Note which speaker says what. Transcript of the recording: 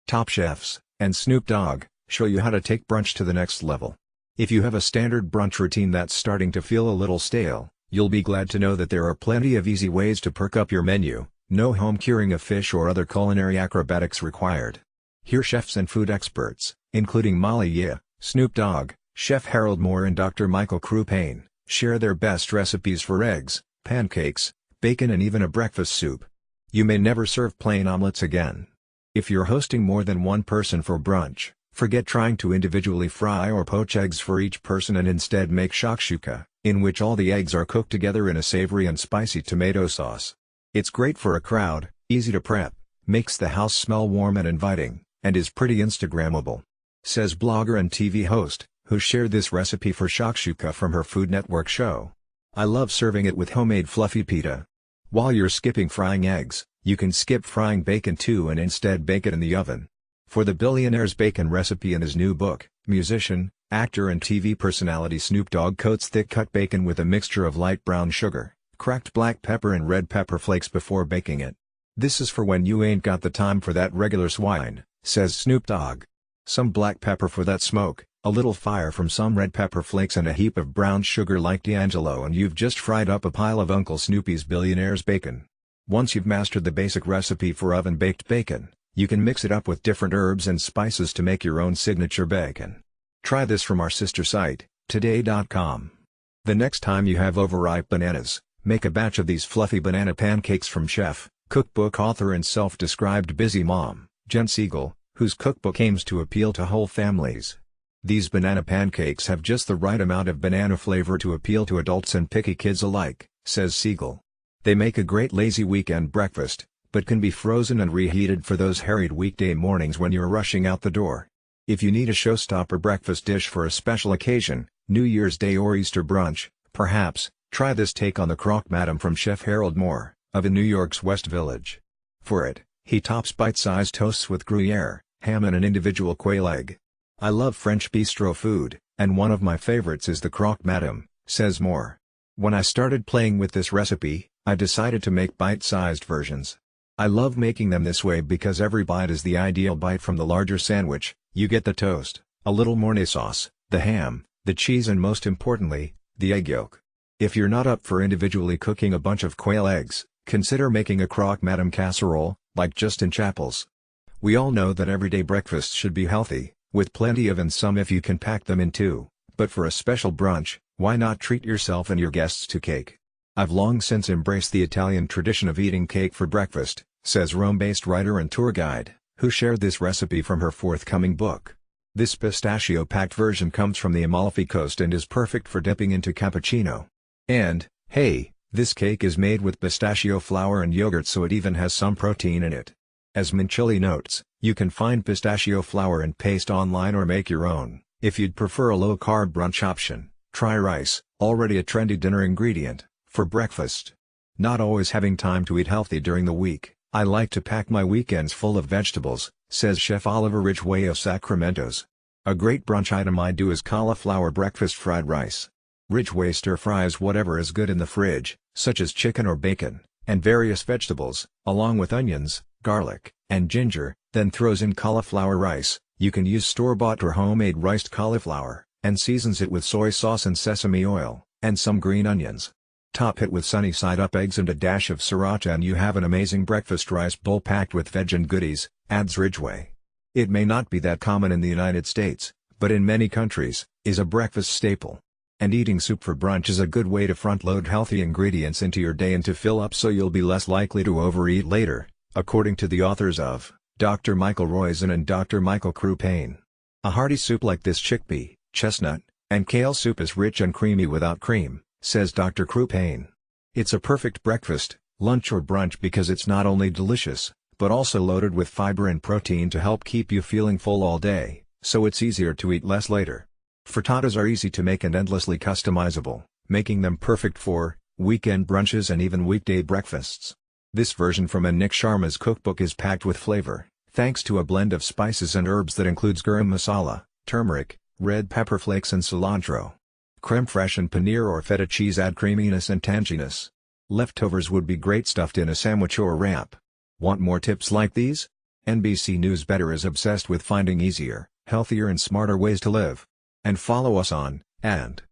Speaker 1: Top chefs, and Snoop Dogg, show you how to take brunch to the next level. If you have a standard brunch routine that's starting to feel a little stale, you'll be glad to know that there are plenty of easy ways to perk up your menu, no home curing of fish or other culinary acrobatics required. Here chefs and food experts, including Molly Yeh, Snoop Dogg, Chef Harold Moore and Dr. Michael Crupain, share their best recipes for eggs, pancakes, bacon and even a breakfast soup. You may never serve plain omelets again. If you're hosting more than one person for brunch, forget trying to individually fry or poach eggs for each person and instead make shakshuka, in which all the eggs are cooked together in a savory and spicy tomato sauce. It's great for a crowd, easy to prep, makes the house smell warm and inviting, and is pretty Instagrammable. Says blogger and TV host, who shared this recipe for shakshuka from her Food Network show. I love serving it with homemade fluffy pita. While you're skipping frying eggs, you can skip frying bacon too and instead bake it in the oven. For the billionaire's bacon recipe in his new book, musician, actor and TV personality Snoop Dogg coats thick-cut bacon with a mixture of light brown sugar, cracked black pepper and red pepper flakes before baking it. This is for when you ain't got the time for that regular swine, says Snoop Dogg. Some black pepper for that smoke, a little fire from some red pepper flakes and a heap of brown sugar like D'Angelo and you've just fried up a pile of Uncle Snoopy's billionaire's bacon. Once you've mastered the basic recipe for oven-baked bacon, you can mix it up with different herbs and spices to make your own signature bacon. Try this from our sister site, today.com. The next time you have overripe bananas, make a batch of these fluffy banana pancakes from chef, cookbook author and self-described busy mom, Jen Siegel, whose cookbook aims to appeal to whole families. These banana pancakes have just the right amount of banana flavor to appeal to adults and picky kids alike, says Siegel. They make a great lazy weekend breakfast, but can be frozen and reheated for those harried weekday mornings when you're rushing out the door. If you need a showstopper breakfast dish for a special occasion, New Year's Day or Easter brunch, perhaps, try this take on the croque madame from Chef Harold Moore, of in New York's West Village. For it, he tops bite-sized toasts with Gruyere, ham and an individual quail egg. I love French bistro food, and one of my favorites is the croque madame, says Moore. When I started playing with this recipe, I decided to make bite-sized versions. I love making them this way because every bite is the ideal bite from the larger sandwich. You get the toast, a little Mornay sauce, the ham, the cheese and most importantly, the egg yolk. If you're not up for individually cooking a bunch of quail eggs, consider making a croque madame casserole, like Justin Chappell's. We all know that everyday breakfasts should be healthy, with plenty of and some if you can pack them in too, but for a special brunch, why not treat yourself and your guests to cake? I've long since embraced the Italian tradition of eating cake for breakfast, says Rome-based writer and tour guide, who shared this recipe from her forthcoming book. This pistachio-packed version comes from the Amalfi Coast and is perfect for dipping into cappuccino. And, hey, this cake is made with pistachio flour and yogurt so it even has some protein in it. As Minchilli notes, you can find pistachio flour and paste online or make your own. If you'd prefer a low-carb brunch option, try rice, already a trendy dinner ingredient, for breakfast. Not always having time to eat healthy during the week, I like to pack my weekends full of vegetables, says Chef Oliver Ridgway of Sacramento's. A great brunch item I do is cauliflower breakfast fried rice. Ridgway stir-fries whatever is good in the fridge, such as chicken or bacon, and various vegetables, along with onions, garlic, and ginger, then throws in cauliflower rice. You can use store-bought or homemade riced cauliflower, and seasons it with soy sauce and sesame oil, and some green onions. Top it with sunny-side-up eggs and a dash of sriracha and you have an amazing breakfast rice bowl packed with veg and goodies, adds Ridgway. It may not be that common in the United States, but in many countries, is a breakfast staple. And eating soup for brunch is a good way to front-load healthy ingredients into your day and to fill up so you'll be less likely to overeat later, according to the authors of Dr. Michael Roizen and Dr. Michael Crupain. A hearty soup like this chickpea, chestnut, and kale soup is rich and creamy without cream, says Dr. Crupain. It's a perfect breakfast, lunch or brunch because it's not only delicious, but also loaded with fiber and protein to help keep you feeling full all day, so it's easier to eat less later. Frittatas are easy to make and endlessly customizable, making them perfect for weekend brunches and even weekday breakfasts. This version from Nick Sharma's cookbook is packed with flavor, thanks to a blend of spices and herbs that includes garam masala, turmeric, red pepper flakes and cilantro. Creme fraiche and paneer or feta cheese add creaminess and tanginess. Leftovers would be great stuffed in a sandwich or wrap. Want more tips like these? NBC News Better is obsessed with finding easier, healthier and smarter ways to live. And follow us on, and